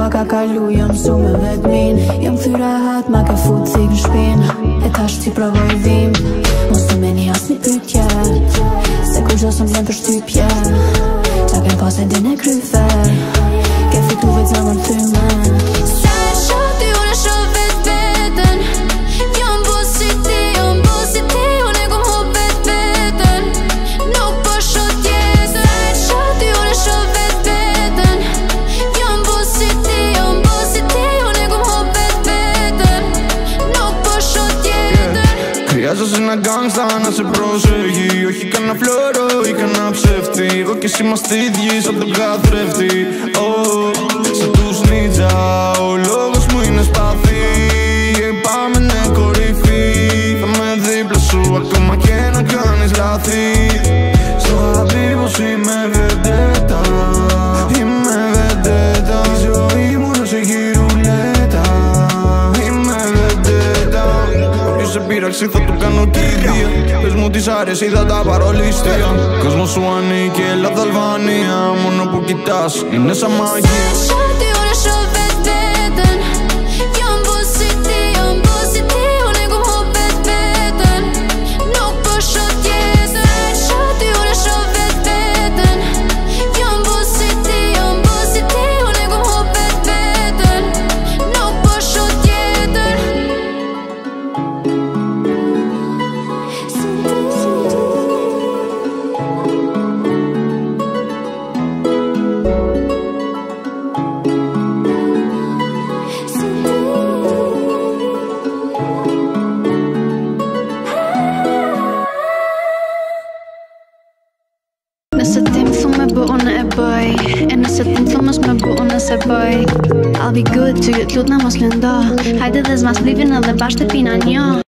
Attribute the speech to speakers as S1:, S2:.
S1: ma ka kalu, jam su me vetmin. Jam thyra hat, ma ka fut thik në shpin. E tash ti provoj vim, mos të meni as një pytje, se kur gjo së m'vjen për shtypje. Qa kem pas e din e kryfe, ke fitu vet zamën thyme.
S2: Se shoti unë e shoh vet veten, jam bo si ti, unë e kom hop vet veten. Nuk po shoh tjetër. Se shoti unë e shoh vet veten, jam bo si ti, unë e kom hop vet veten. Nuk po shoh tjetër.
S3: Χρειάζεσαι ένα γκάγκστα να σε προσέχει, όχι κανένα φλόρο ή κανένα ψεύτη. Εγώ κι εσύ είμαστε ίδιοι σαν τον καθρέφτη. Σαν τους νίτσα, ο λόγος μου είναι σπαθί. Πάμε ναι κορυφή, θα με δίπλα σου ακόμα και να κάνεις λάθη. Στο αγαπή πως είμαι βεντέτα, είμαι βεντέτα. Η ζωή μου να σε γυρουλέτα, είμαι βεντέτα. Όποιος σε πείραξε θα το κάνω κηδεία. Πες μου τι σ' άρεσε ή θα τα πάρω ληστεία. Κόσμος σου ανήκει, Ελλάδα, Αλβανία. Μόνο που κοιτάς είναι σαν μαγεία.
S2: Σε shoti unë e shoh vet veten, jam bo si ti, unë e kom hop vet veten. Nuk po shoh tjetër. Se shoti unë e shoh vet veten, jam bo si ti, unë e kom hop vet veten. Nuk po shoh tjetër. Nëse ti m'thu me bë unë e bëj, e nëse ti m'thu mos me bë unë se bëj. I'll be good, ty t'lut na mos lëndo. Hajde dhe zmas plivin edhe bashkë të pina një.